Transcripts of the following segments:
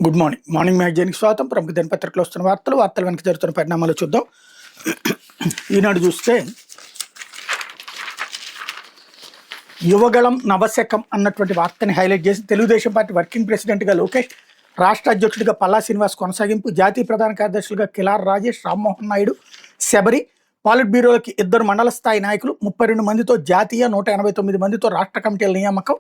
Good morning. Morning మ్యాగజైన్కి స్వాగతం. ప్రముఖ దినపత్రికలో వస్తున్న వార్తలు వెనక జరుగుతున్న పరిణామాలు చూద్దాం. ఈనాడు చూస్తే యువగళం నవశకం అన్నటువంటి వార్తని హైలైట్ చేసి తెలుగుదేశం పార్టీ వర్కింగ్ ప్రెసిడెంట్గా లోకేష్, రాష్ట్ర అధ్యక్షుడిగా పల్లా శ్రీనివాస్ కొనసాగింపు, జాతీయ ప్రధాన కార్యదర్శులుగా కిలార్ రాజేష్, రామ్మోహన్ నాయుడు, శబరి, పాలిట్ బ్యూరోలకి 2 మండల స్థాయి నాయకులు, 32 మందితో జాతీయ, 189 మందితో రాష్ట్ర కమిటీల నియామకం.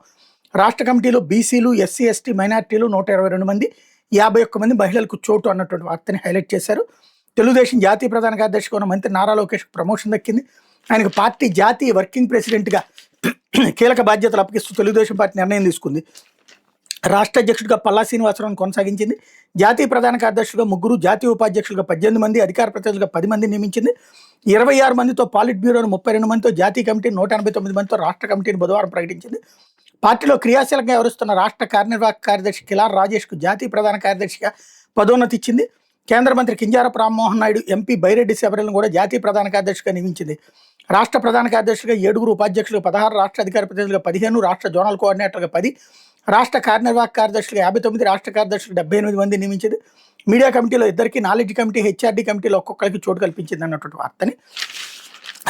రాష్ట్ర కమిటీలో బీసీలు, ఎస్సీ, ఎస్టీ, మైనార్టీలు 122 మంది, 51 మంది మహిళలకు చోటు అన్నటువంటి వార్తని హైలైట్ చేశారు. తెలుగుదేశం జాతీయ ప్రధాన కార్యదర్శిగా ఉన్న మంత్రి నారా లోకేష్ ప్రమోషన్ దక్కింది. ఆయనకు పార్టీ జాతీయ వర్కింగ్ ప్రెసిడెంట్గా కీలక బాధ్యతలు అప్పగిస్తూ తెలుగుదేశం పార్టీ నిర్ణయం తీసుకుంది. రాష్ట్ర అధ్యక్షుడిగా పల్లా శ్రీనివాసరావును కొనసాగించింది. జాతీయ ప్రధాన కార్యదర్శిగా 3, జాతీయ ఉపాధ్యక్షులుగా 18 మంది, అధికార ప్రతినిధులుగా 10 మంది నియమించింది. 26 మందితో పాలిట్ బ్యూరోను, 32 మందితో జాతీయ కమిటీని, 189 మందితో రాష్ట్ర కమిటీని బుధవారం ప్రకటించింది. పార్టీలో క్రియాశీలంగా వ్యవహరిస్తున్న రాష్ట్ర కార్యనిర్వాహక కార్యదర్శి కిలార్ రాజేష్కు జాతీయ ప్రధాన కార్యదర్శిగా పదోన్నతి ఇచ్చింది. కేంద్ర మంత్రి కింజారపు రామ్మోహన్ నాయుడు, ఎంపీ బైరెడ్డి శబరిలను కూడా జాతీయ ప్రధాన కార్యదర్శిగా నియమించింది. రాష్ట్ర ప్రధాన కార్యదర్శిగా 7 ఉపాధ్యక్షులుగా 16, రాష్ట్ర అధికార ప్రతినిధులుగా 15, రాష్ట్ర జోనల్ కోఆర్డినేటర్గా 10, రాష్ట్ర కార్యనిర్వాహక కార్యదర్శులుగా 59, రాష్ట్ర కార్యదర్శులు 78 మంది నియమించింది. మీడియా కమిటీలో 2, నాలెడ్జ్ కమిటీ, హెచ్ఆర్డీ కమిటీలో ఒక్కొక్కరికి చోటు కల్పించింది అన్నటువంటి వార్తని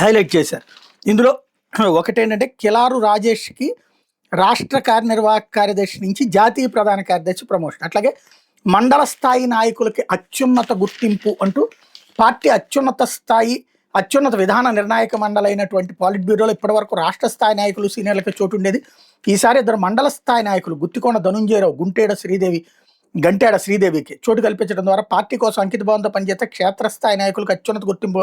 హైలైట్ చేశారు. ఇందులో ఒకటేంటంటే కిలారు రాజేష్కి రాష్ట్ర కార్యనిర్వాహక కార్యదర్శి నుంచి జాతీయ ప్రధాన కార్యదర్శి ప్రమోషన్, అట్లాగే మండల స్థాయి నాయకులకి అత్యున్నత గుర్తింపు అంటూ పార్టీ అత్యున్నత విధాన నిర్ణాయక మండలైనటువంటి పాలిట్ బ్యూరోలో ఇప్పటివరకు రాష్ట్ర స్థాయి నాయకులు, సీనియర్లకు చోటు ఉండేది. ఈసారి 2 మండల స్థాయి నాయకులు గుత్తికోణ ధనుంజయరావు, గంటేడ శ్రీదేవికి చోటు కల్పించడం ద్వారా పార్టీ కోసం అంకిత భావంతో పనిచేస్తే క్షేత్రస్థాయి నాయకులకు అత్యున్నత గుర్తింపు,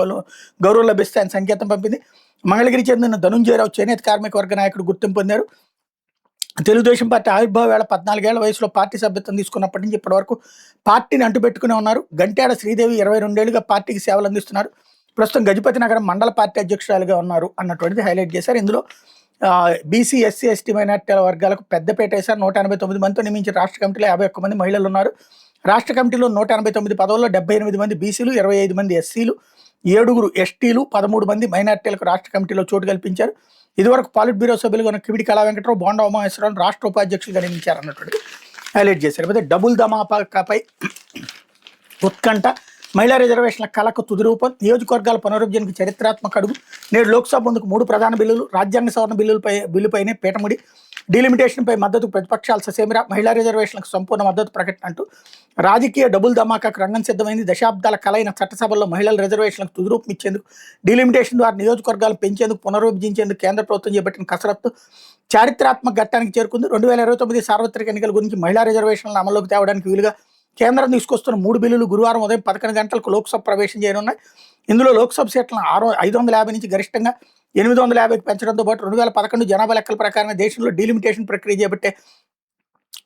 గౌరవం లభిస్తాయని సంకేతం పంపింది. మంగళగిరి చెందిన ధనుంజయరావు చేనేత కార్మిక వర్గ నాయకుడు గుర్తింపు పొందారు. తెలుగుదేశం పార్టీ ఆవిర్భావ వేళ 14 ఏళ్ల వయసులో పార్టీ సభ్యత్వం తీసుకున్నప్పటి నుంచి ఇప్పటివరకు పార్టీని అంటుపెట్టుకునే ఉన్నారు. గంటేడ శ్రీదేవి 22 ఏళ్లుగా పార్టీకి సేవలు అందిస్తున్నారు. ప్రస్తుతం గజపతి నగరం మండల పార్టీ అధ్యక్షురాలుగా ఉన్నారు అన్నటువంటిది హైలైట్ చేశారు. ఇందులో బీసీ, ఎస్సీ, ఎస్టీ, మైనార్టీల వర్గాలకు పెద్దపేట వేశారు. 189 మందితో నియమించిన రాష్ట్ర కమిటీలో 51 మంది మహిళలు ఉన్నారు. రాష్ట్ర కమిటీలో 189 పదవుల్లో 78 మంది బీసీలు, 25 మంది ఎస్సీలు, 7 ఎస్టీలు, 13 మంది మైనార్టీలకు రాష్ట్ర కమిటీలో చోటు కల్పించారు. ఇదివరకు పాలిట్ బ్యూరో సభ్యులుగా ఉన్న కిమిడి కళా వెంకటరావు, బోండా ఉమామేశ్వరరావు రాష్ట్ర ఉపాధ్యక్షులుగా నియమించారు అన్నటువంటి హైలైట్ చేశారు. అయితే డబుల్ ధమాకాపై ఉత్కంఠ, మహిళా రిజర్వేషన్ల కళకు తుది రూపం, నియోజకవర్గాల పునరుద్ధరణకు చరిత్రాత్మక అడుగు. నేడు లోక్సభ ముందుకు 3 ప్రధాన బిల్లులు, రాజ్యాంగ సవరణ బిల్లుపైనే పీఠముడి, డీలిమిటేషన్పై మద్దతు ప్రతిపక్షాల ససేమిరా, మహిళా రిజర్వేషన్లకు సంపూర్ణ మద్దతు ప్రకటన అంటూ రాజకీయ డబుల్ ధమాకాకు రంగం సిద్ధమైంది. దశాబ్దాల కలైన చట్టసభల్లో మహిళల రిజర్వేషన్లకు తుది రూపం ఇచ్చేందుకు, డీలిమిటేషన్ ద్వారా నియోజకవర్గాలు పెంచేందుకు, పునర్విభజించేందుకు కేంద్ర ప్రభుత్వం చేపట్టిన కసరత్తు చారిత్రాత్మక ఘట్టానికి చేరుకుంది. 2029 సార్వత్రిక ఎన్నికల గురించి మహిళా రిజర్వేషన్లను అమల్లోకి తేవడానికి వీలుగా కేంద్రం తీసుకొస్తున్న 3 బిల్లులు గురువారం ఉదయం 11 గంటలకు లోక్సభ ప్రవేశం చేయనున్నాయి. ఇందులో లోక్సభ సీట్లను 550 నుంచి గరిష్టంగా 850కి పెంచడంతో పాటు 2011 జనాభా లెక్కల ప్రకారంగా దేశంలో డీలిమిటేషన్ ప్రక్రియ చేపట్టే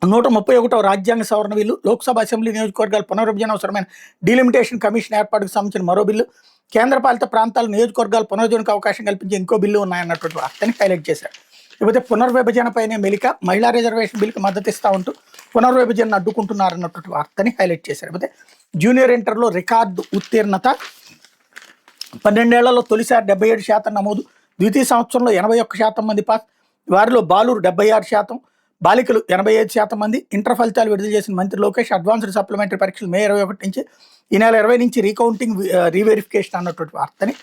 131వ రాజ్యాంగ సవరణ బిల్లు, లోక్సభ అసెంబ్లీ నియోజకవర్గాల పునర్విభజన అవసరమైన డీలిమిటేషన్ కమిషన్ ఏర్పాటుకు సంబంధించిన మరో బిల్లు, కేంద్రపాలిత ప్రాంతాల నియోజకవర్గాల పునర్విభజనకు అవకాశం కల్పించే ఇంకో బిల్లు ఉన్నాయన్నటువంటి వార్తని హైలైట్ చేశారు. ఇకపోతే పునర్విభజనపైనే మెలిక, మహిళా రిజర్వేషన్ బిల్లుకి మద్దతు ఇస్తా ఉంటూ పునర్విభజనను అడ్డుకుంటున్నారన్నటువంటి వార్తని హైలైట్ చేశారు. అయితే జూనియర్ ఇంటర్లో రికార్డు ఉత్తీర్ణత, 12 ఏళ్లలో తొలిసారి 77% నమోదు, ద్వితీయ సంవత్సరంలో 81% మంది పాస్, వారిలో బాలురు 76%, బాలికలు 85% మంది. ఇంటర్ ఫలితాలు విడుదల చేసిన మంత్రి లోకేష్, అడ్వాన్స్డ్ సప్లిమెంటరీ పరీక్షలు మే 21 నుంచి, ఈ నెల 20 నుంచి రీకౌంటింగ్, రీవెరిఫికేషన్ అన్నటువంటి వార్తని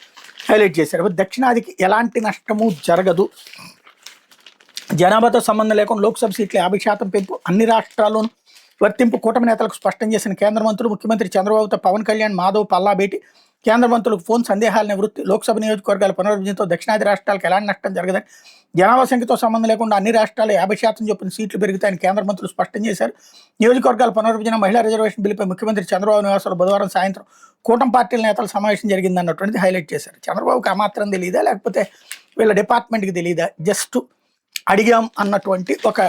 హైలైట్ చేశారు. దక్షిణాదికి ఎలాంటి నష్టము జరగదు, జనాభాతో సంబంధం లేకుండా లోక్సభ సీట్లు 50% పెంపు, అన్ని రాష్ట్రాల్లోనూ వర్తింపు, కూటమి నేతలకు స్పష్టం చేసిన కేంద్ర మంత్రులు. ముఖ్యమంత్రి చంద్రబాబుతో పవన్ కళ్యాణ్, మాధవ్, పల్లా భేటీ, కేంద్ర మంత్రులకు ఫోన్, సందేహాల నివృత్తి. లోక్సభ నియోజకవర్గాల పునర్విభజనతో దక్షిణాది రాష్ట్రాలకు ఎలాంటి నష్టం జరగదని, జనాభా సంఖ్యతో సంబంధం లేకుండా అన్ని రాష్ట్రాలు 50% చొప్పున సీట్లు పెరుగుతాయని కేంద్ర మంత్రులు స్పష్టం చేశారు. నియోజకవర్గాల పునర్విభజన, మహిళా రిజర్వేషన్ బిల్లుపై ముఖ్యమంత్రి చంద్రబాబు నివాసంలో బుధవారం సాయంత్రం కూటమి పార్టీల నేతల సమావేశం జరిగిందన్నటువంటిది హైలైట్ చేశారు. చంద్రబాబుకి ఆ మాత్రం తెలియదా, లేకపోతే వీళ్ళ డిపార్ట్మెంట్కి తెలియదా, జస్ట్ అడిగాం అన్నటువంటి ఒక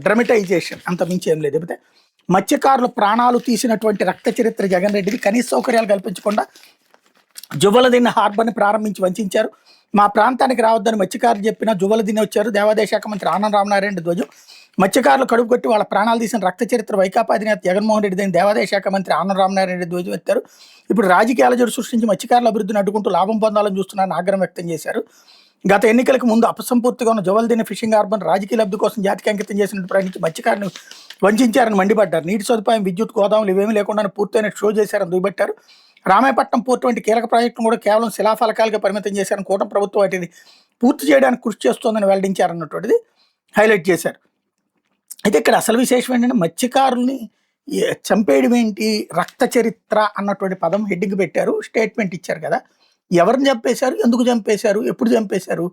డ్రమటైజేషన్, అంత మించి ఏం లేదు. అయితే మత్స్యకారుల ప్రాణాలు తీసినటువంటి రక్త చరిత్ర జగన్ రెడ్డిది. కనీస సౌకర్యాలు కల్పించకుండా జువ్వలదిన్న హార్బర్ని ప్రారంభించి వంచారు. మా ప్రాంతానికి రావద్దని మత్స్యకారులు చెప్పినా జువ్వలదిన్న వచ్చారు. దేవాదాయ శాఖ మంత్రి ఆనం రామనారాయణ ధ్వజం. మత్స్యకారులు కడుపు కొట్టి వాళ్ళ ప్రాణాలు తీసిన రక్త చరిత్ర వైకాపా అధినేత జగన్మోహన్ రెడ్డిదని దేవాదాయ శాఖ మంత్రి ఆనం రామనారాయణ ధ్వజం ఎత్తారు. ఇప్పుడు రాజకీయాల జోడు సృష్టించి మత్స్యకారుల అభివృద్ధిని అడ్డుకుంటూ లాభం పొందాలని చూస్తున్నారని ఆగ్రహం వ్యక్తం చేశారు. గత ఎన్నికలకు ముందు అపసంపూర్తిగా ఉన్న జవల్దీని ఫిషింగ్ హార్బర్ రాజకీయ లబ్ధి కోసం జాతికి అంకితం చేసినట్టు ప్రకటించి మత్స్యకారుని వంచారని మండిపడ్డారు. నీటి సదుపాయం, విద్యుత్, గోదాములు ఇవేమీ లేకుండా పూర్తయిన షో చేశారని దుయ్యబట్టారు. రామాయపట్నం పోర్టు వంటి కీలక ప్రాజెక్టును కూడా కేవలం శిలాఫలకాలుగా పరిమితం చేశారని కూటమి ప్రభుత్వం వాటిని పూర్తి చేయడానికి కృషి చేస్తోందని వెల్లడించారన్నటువంటిది హైలైట్ చేశారు. అయితే ఇక్కడ అసలు విశేషం ఏంటంటే మత్స్యకారుల్ని చంపేయడం ఏంటి, రక్త చరిత్ర అన్నటువంటి పదం హెడ్డింగ్ పెట్టారు, స్టేట్మెంట్ ఇచ్చారు కదా. ఎవరిని చంపేశారు, ఎందుకు చంపేశారు, ఎప్పుడు చంపేశారు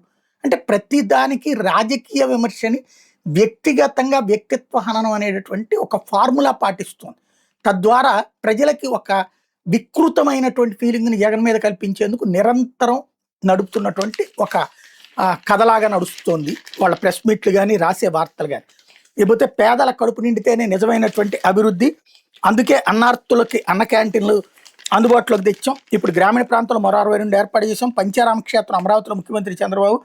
అంటే ప్రతి దానికి రాజకీయ విమర్శని వ్యక్తిగతంగా వ్యక్తిత్వ హననం అనేటటువంటి ఒక ఫార్ములా పాటిస్తుంది. తద్వారా ప్రజలకి ఒక వికృతమైనటువంటి ఫీలింగ్ని జగన్ మీద కల్పించేందుకు నిరంతరం నడుపుతున్నటువంటి ఒక కథలాగా నడుస్తుంది వాళ్ళ ప్రెస్ మీట్లు కానీ రాసే వార్తలు కానీ. లేకపోతే పేదల కడుపు నిండితేనే నిజమైనటువంటి అభివృద్ధి, అందుకే అన్నార్థులకి అన్న క్యాంటీన్లు అందుబాటులోకి తెచ్చాం. ఇప్పుడు గ్రామీణ ప్రాంతంలో మరో 62 ఏర్పాటు చేసాం. పంచారామ క్షేత్రం అమరావతిలో ముఖ్యమంత్రి చంద్రబాబు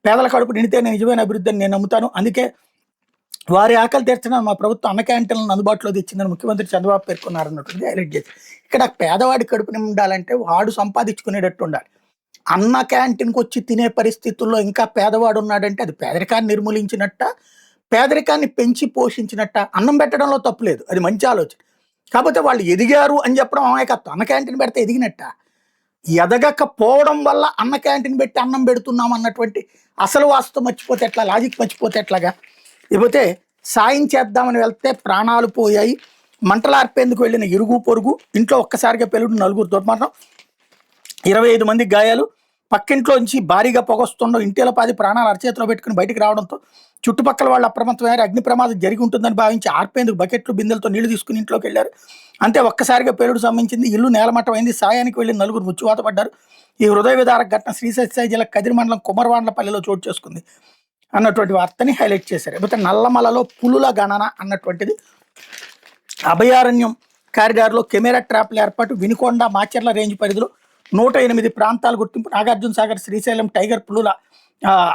పేదల కడుపు నిండితేనే నిజమైన అభివృద్ధి అని నేను నమ్ముతాను, అందుకే వారి ఆకలి తీర్చడం మా ప్రభుత్వం అన్న క్యాంటీన్లను అందుబాటులో తెచ్చిందని ముఖ్యమంత్రి చంద్రబాబు పేర్కొన్నారన్నటువంటి హైలైట్ చేసి, ఇక్కడ పేదవాడి కడుపు నిండాలంటే వాడు సంపాదించుకునేటట్టు ఉండాలి. అన్న క్యాంటీన్కి వచ్చి తినే పరిస్థితుల్లో ఇంకా పేదవాడు ఉన్నాడంటే అది పేదరికాన్ని నిర్మూలించినట్ట, పేదరికాన్ని పెంచి పోషించినట్ట. అన్నం పెట్టడంలో తప్పు లేదు, అది మంచి ఆలోచన. కాకపోతే వాళ్ళు ఎదిగారు అని చెప్పడం అమాయకత్వం. అన్న క్యాంటీన్ పెడితే ఎదిగినట్ట, ఎదగకపోవడం వల్ల అన్న క్యాంటీన్ పెట్టి అన్నం పెడుతున్నాం అన్నటువంటి అసలు వాస్తవం మర్చిపోతే ఎట్లా, లాజిక్ మర్చిపోతే ఎట్లాగా. లేకపోతే సాయం చేద్దామని వెళ్తే ప్రాణాలు పోయాయి, మంటలార్పేందుకు వెళ్ళిన ఇరుగు పొరుగు, ఇంట్లో ఒక్కసారిగా పెళ్ళుడు 4 దుర్మరణం, 25 మంది గాయాలు, పక్కింట్లోంచి భారీగా పొగొస్తుండడం, ఇంటిలో 10 ప్రాణాలు అరచేతిలో పెట్టుకుని బయటికి రావడంతో చుట్టుపక్కల వాళ్ళు అప్రమత్తమయ్యారు. అగ్ని ప్రమాదం జరిగి ఉంటుందని భావించి ఆర్పేందుకు బకెట్లు బిందెలతో నీళ్లు తీసుకుని ఇంట్లోకి వెళ్ళారు. అంతే ఒక్కసారిగా పేలుడు సంబంధించింది, ఇల్లు నేలమట్టమైంది. సాయానికి వెళ్ళిన 4 మృత్యువాత పడ్డారు. ఈ హృదయ విదారక ఘటన శ్రీశైలం జిల్లా కదిరి మండలం కుమరవాండ్లపల్లిలో చోటు చేసుకుంది అన్నటువంటి వార్తని హైలైట్ చేశారు. లేకపోతే నల్లమలలో పులుల గణన అన్నటువంటిది, అభయారణ్యం కారిడార్లో కెమెరా ట్రాప్ల ఏర్పాటు, వినుకొండ మాచర్ల రేంజ్ పరిధిలో 108 ప్రాంతాలు గుర్తింపు, నాగార్జున సాగర్ శ్రీశైలం టైగర్ పులుల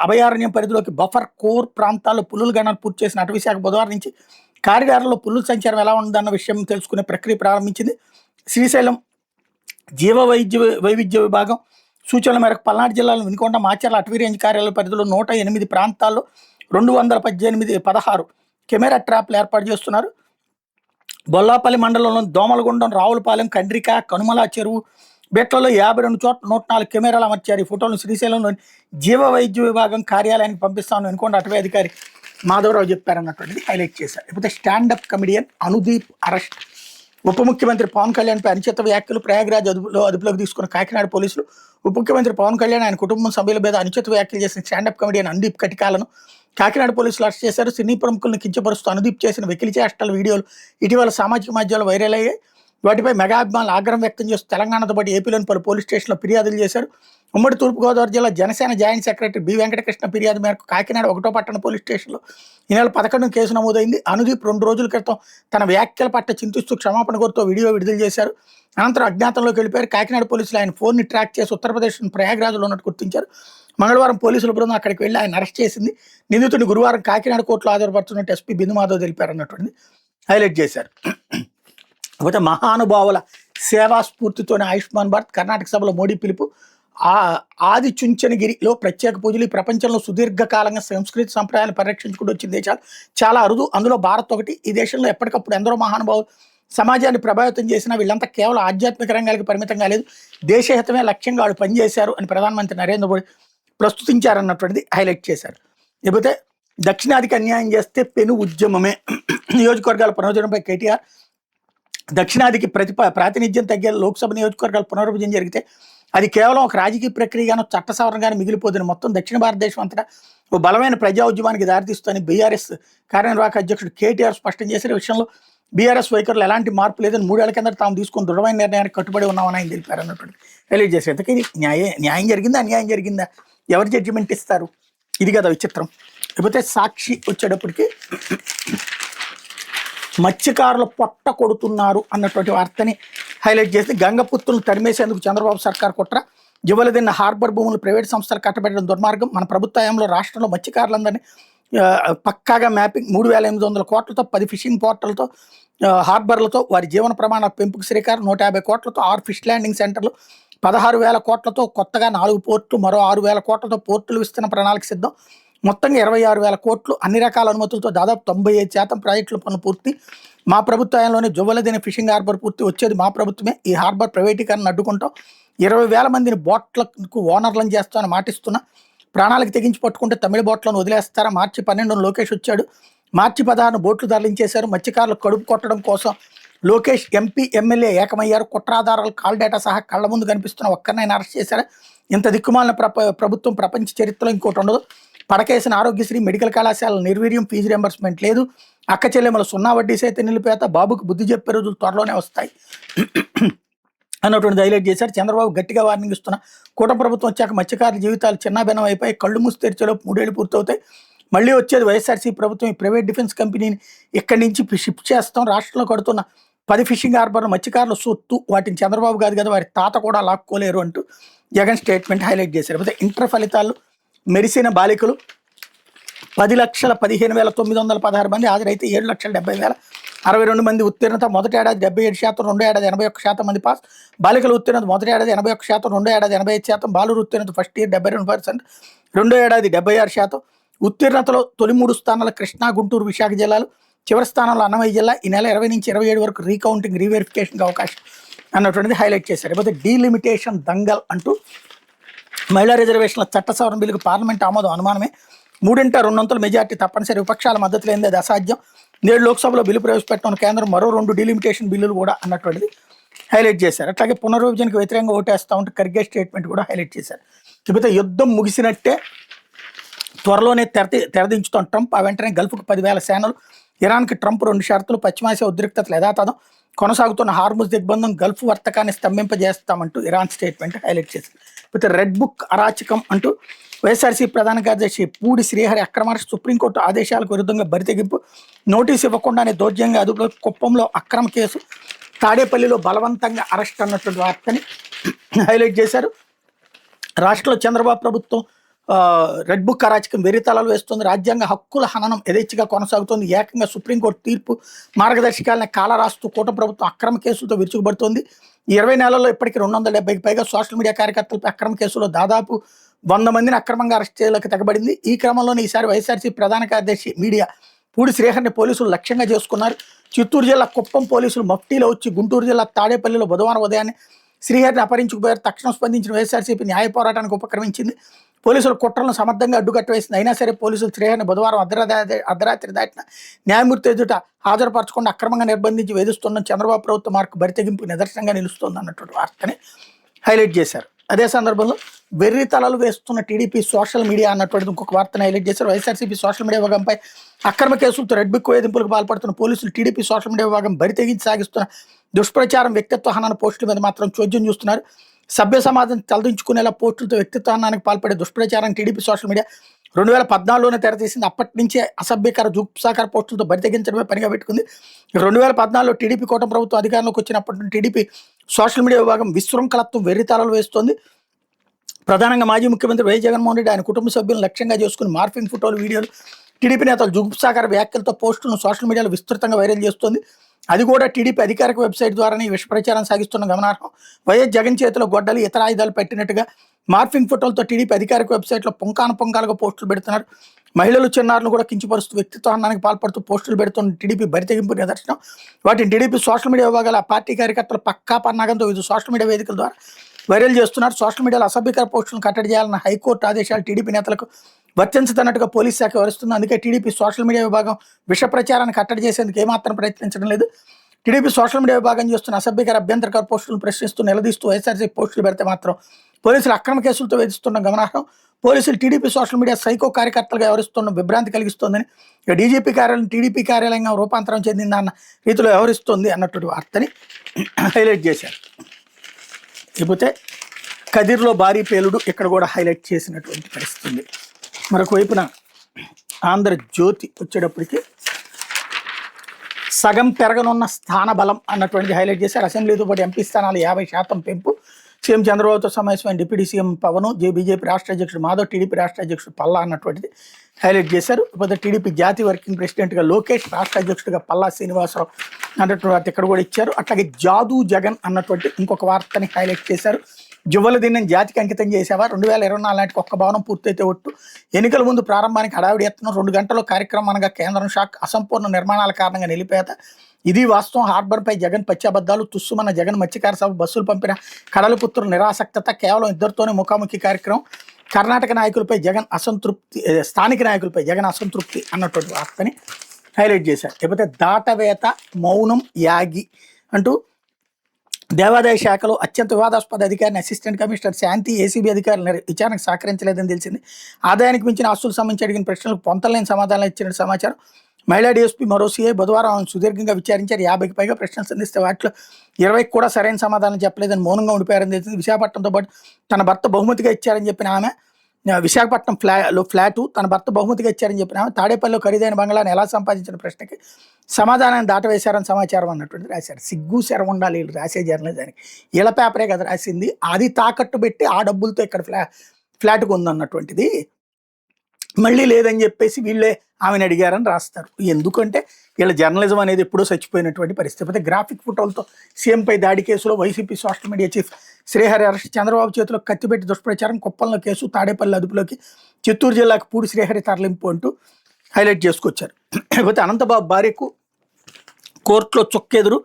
అభయారణ్యం పరిధిలోకి బఫర్ కోర్ ప్రాంతాల్లో పులుల గణన పూర్తి చేసిన అటవీశాఖ బుధవారం నుంచి కారిడార్లో పులుల సంచారం ఎలా ఉందన్న విషయం తెలుసుకునే ప్రక్రియ ప్రారంభించింది. శ్రీశైలం జీవ వైవిధ్య విభాగం సూచనల మేరకు పల్నాడు జిల్లాలో వినుకొండ మాచర్ల అటవీ రేంజ్ కార్యాలయ పరిధిలో 108 ప్రాంతాల్లో 216 కెమెరా ట్రాప్లు ఏర్పాటు చేస్తున్నారు. బొల్లాపల్లి మండలంలోని దోమలగుండం, రావులపాలెం, కండ్రిక, కనుమల చెరువు బెట్లలో 52 చోట్ల 104 కెమెరాలు అమర్చారు. ఈ ఫోటోలను శ్రీశైలంలోని జీవ వైద్య విభాగం కార్యాలయానికి పంపిస్తామని అనుకోండి అటవీ అధికారి మాధవరావు చెప్పారన్నటువంటిది హైలైట్ చేశారు. లేకపోతే స్టాండప్ కమెడియన్ అనుదీప్ అరెస్ట్, ఉప ముఖ్యమంత్రి పవన్ కళ్యాణ్పై అనుచిత వ్యాఖ్యలు, ప్రయాగ్రాజ్ అదుపులోకి తీసుకున్న కాకినాడ పోలీసులు ఉప ముఖ్యమంత్రి పవన్ కళ్యాణ్ ఆయన కుటుంబం సభ్యుల మీద అనుచిత వ్యాఖ్యలు చేసిన స్టాండప్ కమెడియన్ అనుదీప్ కటికాలను కాకినాడ పోలీసులు అరెస్ట్ చేశారు. సినీ ప్రముఖులను కించపరుస్తూ అనుదీప్ చేసిన వెకిలి చేష్టల వీడియోలు ఇటీవల సామాజిక మాధ్యమాల్లో వైరల్ అయ్యాయి. వాటిపై మెగా అభిమానులు ఆగ్రహం వ్యక్తం చేస్తూ తెలంగాణతో పాటు ఏపీలోని పలు పోలీస్ స్టేషన్లో ఫిర్యాదులు చేశారు. ఉమ్మడి తూర్పుగోదావరి జిల్లా Janasena joint secretary B Venkatakrishna ఫిర్యాదు మేరకు కాకినాడ 1వ పట్టణ పోలీస్ స్టేషన్లో ఈ నెల 11 కేసు నమోదైంది. అనుదీప్ 2 రోజుల క్రితం తన వ్యాఖ్యల పట్ల చింతిస్తూ క్షమాపణ కోరుతూ వీడియో విడుదల చేశారు. అనంతరం అజ్ఞాతంలోకి వెళ్ళిపోయారు. కాకినాడ పోలీసులు ఆయన ఫోన్ని ట్రాక్ చేసి ఉత్తరప్రదేశ్ ప్రయాగ్రాజ్లో ఉన్నట్టు గుర్తించారు. మంగళవారం పోలీసుల బృందం అక్కడికి వెళ్ళి ఆయన అరెస్ట్ చేసింది. నిందితుడిని గురువారం కాకినాడ కోర్టులో హాజరుపరుస్తున్నట్టు ఎస్పీ బిందు మాధవ్ తెలిపారన్నటువంటిది హైలైట్ చేశారు. లేకపోతే మహానుభావుల సేవా స్ఫూర్తితోనే ఆయుష్మాన్ భారత్, కర్ణాటక సభలో మోడీ పిలుపు, ఆది చుంచనగిరిలో ప్రత్యేక పూజలు. ఈ ప్రపంచంలో సుదీర్ఘకాలంగా సంస్కృతి సంప్రదాయాలు పరిరక్షించుకుంటూ వచ్చిన దేశాలు చాలా అరుదు, అందులో భారత్ ఒకటి. ఈ దేశంలో ఎప్పటికప్పుడు ఎందరో మహానుభావులు సమాజాన్ని ప్రభావితం చేసినా వీళ్ళంతా కేవలం ఆధ్యాత్మిక రంగాలకు పరిమితం కాలేదు, దేశహితమే లక్ష్యంగా వాళ్ళు పనిచేశారు అని ప్రధానమంత్రి నరేంద్ర మోడీ ప్రస్తుతించారన్నటువంటిది హైలైట్ చేశారు. లేకపోతే దక్షిణాదికి అన్యాయం చేస్తే పెను ఉద్యమమే, నియోజకవర్గాల పునరుద్ధరణపై కేటీఆర్, దక్షిణాదికి ప్రాతినిధ్యం తగ్గే లోక్సభ నియోజకవర్గాల పునర్విభజన జరిగితే అది కేవలం ఒక రాజకీయ ప్రక్రియగానో చట్ట సవరణగానో మిగిలిపోతుంది, మొత్తం దక్షిణ భారతదేశం అంతటా ఓ బలమైన ప్రజా ఉద్యమానికి దారితీస్తుందని బీఆర్ఎస్ కార్యనిర్వాహక అధ్యక్షుడు కేటీఆర్ స్పష్టం చేసిన విషయంలో బీఆర్ఎస్ వైఖరులు ఎలాంటి మార్పు లేదని 3 ఏళ్ల కింద తాము తీసుకుని దృఢమైన నిర్ణయానికి కట్టుబడి ఉన్నామని ఆయన తెలిపారు అన్నటువంటి రిలీజ్ చేశారు. ఇంతకీ న్యాయం జరిగిందా అన్యాయం జరిగిందా, ఎవరు జడ్జిమెంట్ ఇస్తారు, ఇది కదా విచిత్రం. లేకపోతే సాక్షి వచ్చేటప్పటికి మత్స్యకారులు పొట్ట కొడుతున్నారు అన్నటువంటి వార్తని హైలైట్ చేసి, గంగపుత్రులను తరిమేసేందుకు చంద్రబాబు సర్కార్ కుట్ర, యువలదిన్న హార్బర్ భూములు ప్రైవేట్ సంస్థలు కట్టబెట్టడం దుర్మార్గం, మన ప్రభుత్వ హయాంలో రాష్ట్రంలో మత్స్యకారులందరినీ పక్కాగా మ్యాపింగ్, 3,800 కోట్లతో 10 ఫిషింగ్ పోర్టలతో హార్బర్లతో వారి జీవన ప్రమాణాల పెంపుకు శ్రీకారం, 150 కోట్లతో 6 ఫిష్ ల్యాండింగ్ సెంటర్లు, 16,000 కోట్లతో కొత్తగా 4 పోర్టులు, మరో 6,000 కోట్లతో పోర్టులు విస్తరణ ప్రణాళిక సిద్ధం. మొత్తంగా 26,000 కోట్లు, అన్ని రకాల అనుమతులతో దాదాపు 95% ప్రాజెక్టుల పనులు పూర్తి. మా ప్రభుత్వంలోనే జువ్వలదిన ఫిషింగ్ హార్బర్ పూర్తి, వచ్చేది మా ప్రభుత్వమే. ఈ హార్బర్ ప్రైవేటీకరణ అడ్డుకుంటాం. 20,000 మందిని బోట్లకు ఓనర్లను చేస్తామని మాటిస్తున్నా. ప్రాణాలకు తెగించి పట్టుకుంటే తమిళ బోట్లను వదిలేస్తారా? మార్చి 12 లోకేష్ వచ్చాడు. మార్చి 16 బోట్లు తరలించేశారు. మత్స్యకారులు కడుపు కొట్టడం కోసం లోకేష్, ఎంపీ, ఎమ్మెల్యే ఏకమయ్యారు. కుట్రాధారాలు, కాల్ డేటా సహా కళ్ల ముందు కనిపిస్తున్న ఒక్కరినైనా అరెస్ట్ చేశారా? ఇంత దిక్కుమాలిన ప్రభుత్వం ప్రపంచ చరిత్రలో ఇంకోటి ఉండదు. పడకేసిన ఆరోగ్యశ్రీ, మెడికల్ కళాశాలల నిర్వీర్యం, ఫీజు రియంబర్స్మెంట్ లేదు. అక్క చెల్లెమ్మల 0 వడ్డీ సైతం నిలిపేత, బాబుకు బుద్ధి చెప్పే రోజులు త్వరలోనే వస్తాయి అన్నటువంటి హైలైట్ చేశారు. చంద్రబాబు గట్టిగా వార్నింగ్ ఇస్తున్న కూటమి ప్రభుత్వం వచ్చాక మత్స్యకారుల జీవితాలు చిన్నాభిన్నం అయిపోయి కళ్ళు మూసి తెరిచేలోపు 3 ఏళ్ళు పూర్తవుతాయి. మళ్ళీ వచ్చేది వైఎస్ఆర్సీ ప్రభుత్వం. ఈ ప్రైవేట్ డిఫెన్స్ కంపెనీని ఇక్కడి నుంచి షిఫ్ట్ చేస్తాం. రాష్ట్రంలో కడుతున్న 10 ఫిషింగ్ హార్బర్లు మత్స్యకారుల సొత్తు, వాటిని చంద్రబాబు కాదు కదా వారి తాత కూడా లాక్కోలేరు అంటూ జగన్ స్టేట్మెంట్ హైలైట్ చేశారు. అయితే ఇంటర్ ఫలితాలు మెరిసిన బాలికలు 10,15,916 మంది హాజరైతే 7,70,062 మంది ఉత్తీర్ణత. మొదటి ఏడాది 77%, రెండో ఏడాది 81% మంది పాస్. బాలికల ఉత్తీర్ణత మొదటి ఏడాది 81%, రెండో ఏడాది 85%. బాలురు ఉత్తీర్ణత ఫస్ట్ ఇయర్ 72%, రెండో ఏడాది 76%. ఉత్తీర్ణతలో తొలి 3 స్థానాలు కృష్ణా, గుంటూరు, విశాఖ జిల్లాలు. చివరి స్థానంలో అన్నమయ్య జిల్లా. ఈ నెల 20 నుంచి 27 వరకు రీకౌంటింగ్, రీవెరిఫికేషన్కి అవకాశం అన్నటువంటిది హైలైట్ చేశారు. లేకపోతే డీలిమిటేషన్ దంగల్ అంటూ మహిళా రిజర్వేషన్ల చట్ట సవరణ బిల్లుకు పార్లమెంట్ ఆమోదం అనుమానమే. 3/2 మెజార్టీ తప్పనిసరి, విపక్షాల మద్దతు లేనిది అది అసాధ్యం. నేడు లోక్సభలో బిల్లు ప్రవేశపెట్టడం కేంద్రం, మరో 2 డీలిమిటేషన్ బిల్లులు కూడా అన్నటువంటిది హైలైట్ చేశారు. అట్లాగే పునర్విభజనకు వ్యతిరేకంగా ఓటేస్తా ఉంటే ఖర్గే స్టేట్మెంట్ కూడా హైలైట్ చేశారు. లేకపోతే యుద్ధం ముగిసినట్టే, త్వరలోనే తెరదించుతాం ట్రంప్. ఆ వెంటనే గల్ఫ్కు 10,000 సేనలు. ఇరాన్కి ట్రంప్ 2 షరతులు. పశ్చిమాసియా ఉద్రిక్తతలు యథాతథం. కొనసాగుతున్న హార్ముజ్ దిగ్బంధం, గల్ఫ్ వర్తకాన్ని స్తంభింపజేస్తామంటూ ఇరాన్ స్టేట్మెంట్ హైలైట్ చేసింది. అయితే రెడ్ బుక్ అరాచకం అంటూ వైఎస్ఆర్సీ ప్రధాన కార్యదర్శి పూడి శ్రీహరి అక్రమ సుప్రీంకోర్టు ఆదేశాలకు విరుద్ధంగా బరితెగింపు, నోటీసు ఇవ్వకుండానే దౌర్జన్యంగా అదుపులో. కుప్పంలో అక్రమ కేసు, తాడేపల్లిలో బలవంతంగా అరెస్ట్ అన్నటువంటి వార్తని హైలైట్ చేశారు. రాష్ట్రంలో చంద్రబాబు ప్రభుత్వం రెడ్ బుక్ అరాచకం వెర్రితలాలు వేస్తుంది. రాజ్యాంగ హక్కుల హననం యథేచ్ఛగా కొనసాగుతోంది. ఏకంగా సుప్రీంకోర్టు తీర్పు మార్గదర్శకాలను కాలరాస్తూ కూటమి ప్రభుత్వం అక్రమ కేసులతో విరుచుకుపడుతోంది. 20 నెలల్లో ఇప్పటికీ 270కి పైగా సోషల్ మీడియా కార్యకర్తలపై అక్రమ కేసులో దాదాపు 100 మందిని అక్రమంగా అరెస్ట్ చేయడానికి తెగబడింది. ఈ క్రమంలోనే ఈసారి వైఎస్ఆర్సీ ప్రధాన కార్యదర్శి మీడియా పూడి శ్రీహరిని పోలీసులు లక్ష్యంగా చేసుకున్నారు. చిత్తూరు జిల్లా కుప్పం పోలీసులు మఫ్టీలో వచ్చి గుంటూరు జిల్లా తాడేపల్లిలో బుధవారం ఉదయాన్నే శ్రీహరిని అపహరించుకుపోయారు. తక్షణం స్పందించిన వైఎస్ఆర్సీపీ న్యాయ పోరాటానికి ఉపక్రమించింది. పోలీసులు కుట్రలను సమర్థంగా అడ్డుకట్ట వేసింది. అయినా సరే పోలీసులు శ్రీహరిని బుధవారం అర్ధరాత్రి దాటిన న్యాయమూర్తి ఎదుట హాజరుపరచకుండా అక్రమంగా నిర్బంధించి వేధిస్తున్న చంద్రబాబు ప్రభుత్వ మార్కు బరితెగింపు నిదర్శనంగా నిలుస్తోంది అన్నటువంటి వార్తని హైలైట్ చేశారు. అదే సందర్భంలో వెర్రి తలలు వేస్తున్న టీడీపీ సోషల్ మీడియా అన్నటువంటిది ఇంకొక వార్తను హైలైట్ చేశారు. వైఎస్ఆర్సీపీ సోషల్ మీడియా విభాగంపై అక్రమ కేసులతో రెడ్ బుక్ వేధింపులకు పాల్పడుతున్న పోలీసులు టీడీపీ సోషల్ మీడియా విభాగం బరితెగించి సాగిస్తున్న దుష్ప్రచారం, వ్యక్తిత్వ హనన పోస్టుల మీద మాత్రం చోద్యం చూస్తున్నారు. సభ్య సమాజం తలదించుకునేలా పోస్టులతో వ్యక్తిత్వ హనానికి పాల్పడే దుష్ప్రచారం టీడీపీ సోషల్ మీడియా 2014లోనే తెరతీసింది. అప్పటి నుంచే అసభ్యకర, జుగుప్సాకర పోస్టులతో బరితెగించడమే పనిగా పెట్టుకుంది. 2014లో టీడీపీ కూటమి ప్రభుత్వం అధికారంలోకి వచ్చినప్పటి నుండి టీడీపీ సోషల్ మీడియా విభాగం విశృంఖలత్వం, వెర్రితాళాలు వేస్తోంది. ప్రధానంగా మాజీ ముఖ్యమంత్రి వైఎస్ జగన్మోహన్ రెడ్డి, ఆయన కుటుంబ సభ్యులను లక్ష్యంగా చేసుకుని మార్ఫింగ్ ఫోటోలు, వీడియోలు, టీడీపీ నేతలు జుగుప్సాకర వ్యాఖ్యలతో పోస్టులను సోషల్ మీడియాలో విస్తృతంగా వైరల్ చేస్తోంది. అది కూడా టీడీపీ అధికారిక వెబ్సైట్ ద్వారానే విష ప్రచారం సాగిస్తున్న గమనార్హం. వైఎస్ జగన్ చేతిలో గొడ్డలు, ఇతర ఆయుధాలు పెట్టినట్టుగా మార్ఫింగ్ ఫోటోలతో టీడీపీ అధికారిక వెబ్సైట్లో పుంకాలుగా పోస్టులు పెడుతున్నారు. మహిళలు, చిన్నారులను కూడా కించపరుస్తూ వ్యక్తిత్వ హననానికి పాల్పడుతూ పోస్టులు పెడుతున్న టీడీపీ బరితెగింపు నిదర్శనం. వాటిని టీడీపీ సోషల్ మీడియా విభాగాల పార్టీ కార్యకర్తలు పక్కా పన్నాగంతో వివిధ సోషల్ మీడియా వేదికల ద్వారా వైరల్ చేస్తున్నారు. సోషల్ మీడియాలో అసభ్యకర పోస్టులను కట్టడి చేయాలన్న హైకోర్టు ఆదేశాలు టీడీపీ నేతలకు వర్తించదన్నట్టుగా పోలీస్ శాఖ వివరిస్తుంది. అందుకే టీడీపీ సోషల్ మీడియా విభాగం విష ప్రచారాన్ని కట్టడి చేసేందుకు ఏమాత్రం ప్రయత్నించడం లేదు. టీడీపీ సోషల్ మీడియా విభాగం చేస్తున్న అసభ్యకర, అభ్యంతరకర పోస్టులను ప్రశ్నిస్తూ నిలదీస్తూ వైఎస్ఆర్సీ పోస్టులు పెడితే మాత్రం పోలీసులు అక్రమ కేసులతో వేధిస్తున్న గమనార్హం. పోలీసులు టీడీపీ సోషల్ మీడియా సైకో కార్యకర్తలుగా వ్యవహరిస్తున్న విభ్రాంతి కలిగిస్తోందని, డీజీపీ కార్యాలయం టీడీపీ కార్యాలయంగా రూపాంతరం చెందిందన్న రీతిలో వ్యవహరిస్తోంది అన్నటువంటి వార్తని హైలైట్ చేశారు. లేకపోతే కదిర్లో భారీ పేలుడు ఇక్కడ కూడా హైలైట్ చేసినటువంటి పరిస్థితి ఉంది. మరొక వైపున ఆంధ్రజ్యోతి వచ్చేటప్పటికి సగం పెరగనున్న స్థాన బలం అన్నటువంటిది హైలైట్ చేశారు. అసెంబ్లీతో పాటు ఎంపీ స్థానాలు 50% పెంపు. సీఎం చంద్రబాబుతో సమావేశమైన డిప్యూటీ సీఎం పవన్, బీజేపీ రాష్ట్ర అధ్యక్షుడు మాధవ్, టీడీపీ రాష్ట్ర అధ్యక్షుడు పల్లా అన్నటువంటిది హైలైట్ చేశారు. ఇప్పుడు టీడీపీ జాతీయ వర్కింగ్ ప్రెసిడెంట్గా లోకేష్, రాష్ట్ర అధ్యక్షుడిగా పల్లా శ్రీనివాసరావు అన్నటువంటి వార్త ఇక్కడ కూడా ఇచ్చారు. అట్లాగే జాదు జగన్ అన్నటువంటి ఇంకొక వార్తని హైలైట్ చేశారు. జువ్వల దిన్నం జాతికి అంకితం చేసావా? 2024 నాటికి ఒక్క భవనం పూర్తయితే ఒట్టు. ఎన్నికల ముందు ప్రారంభానికి హడావిడి ఎత్తున 2 గంటల్లో కార్యక్రమం అనగా కేంద్రం షాక్. అసంపూర్ణ నిర్మాణాల కారణంగా నిలిపేత. ఇది వాస్తవం. హార్బర్పై జగన్ పచ్చాబద్దాలు. తుస్సుమన్న జగన్ మత్స్యకార సభ. బస్సులు పంపిన కడలపుత్రుల నిరాసక్తత. కేవలం ఇద్దరితోనే ముఖాముఖి కార్యక్రమం. కర్ణాటక నాయకులపై జగన్ అసంతృప్తి, స్థానిక నాయకులపై జగన్ అసంతృప్తి అన్నటువంటి వార్తని హైలైట్ చేశారు. లేకపోతే దాటవేత మౌనం యాగి అంటూ దేవాదాయ శాఖలో అత్యంత వివాదాస్పద అధికారిని అసిస్టెంట్ కమిషనర్ శాంతి ఏసీబీ అధికారులు విచారణకు సహకరించలేదని తెలిసింది. ఆదాయానికి మించిన ఆస్తులు సంబంధించి అడిగిన ప్రశ్నలకు పొంతలేని సమాధానాలు ఇచ్చిన సమాచారం. మహిళా డీఎస్పీ మరో సీఐ బుధవారం ఆమెను సుదీర్ఘంగా విచారించారు. 50కి పైగా ప్రశ్నలు సంధిస్తే వాటిలో 20కి కూడా సరైన సమాధానం చెప్పలేదని మౌనంగా ఉండిపోయారని తెలిసింది. విశాఖపట్నంతో పాటు తన భర్త బహుమతిగా ఇచ్చారని చెప్పిన ఆమె, విశాఖపట్నం ఫ్లాటు తన భర్త బహుమతిగా ఇచ్చారని చెప్పిన ఆమె, తాడేపల్లిలో ఖరీదైన బంగ్లాను ఎలా సంపాదించిన ప్రశ్నకి సమాధానాన్ని దాటవేశారని సమాచారం అన్నటువంటి రాశారు. సిగ్గు శరం ఉండాలి వీళ్ళు రాసే జర్నలిజానికి. వీళ్ళ పేపరే కదా రాసింది, అది తాకట్టు పెట్టి ఆ డబ్బులతో ఇక్కడ ఫ్లాట్కు ఉందన్నటువంటిది మళ్ళీ లేదని చెప్పేసి వీళ్ళే ఆమెను అడిగారని రాస్తారు. ఎందుకంటే వీళ్ళ జర్నలిజం అనేది ఎప్పుడో చచ్చిపోయినటువంటి పరిస్థితి. అయితే గ్రాఫిక్ ఫోటోలతో సీఎంపై దాడి కేసులో YCP social media chief Srihari arrest. Chandrababu చేతిలో కత్తిపెట్టి దుష్ప్రచారం. కుప్పంలో కేసు. తాడేపల్లి అదుపులోకి. చిత్తూరు జిల్లాకు పూడి శ్రీహరి తరలింపు అంటూ హైలైట్ చేసుకొచ్చారు. లేకపోతే అనంతబాబు భార్యకు కోర్టులో చొక్కెదురు.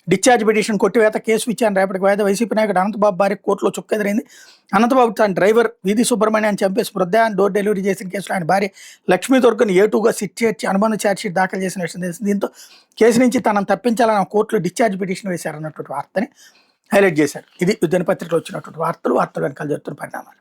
డిశ్చార్జ్ పిటిషన్ కొట్టివేత. కేసు విచారణ రేపటికి వాయిదా. వైసీపీ నాయకుడు అనంతబాబు భార్య కోర్టులో చొక్కెదురైంది. అనంతబాబు తన డ్రైవర్ వీధి సుబ్రహ్మణ్యాన్ని చంపేసి మృతదేహాన్ని డోర్ డెలివరీ చేసిన కేసులో ఆయన భార్య లక్ష్మీ దుర్గను A2గా సిట్ చేర్చి అనుబంధ ఛార్జ్షీట్ దాఖలు చేసిన విషయం తెలిసింది. దీంతో కేసు నుంచి తనను తప్పించాలని కోర్టులో డిశ్చార్జ్ పిటిషన్ వేశారన్నటువంటి వార్తని హైలైట్ చేశారు. ఇది దినపత్రికలో వచ్చినటువంటి వార్తలు వెనకాల జరుగుతున్న పరిణామాలు.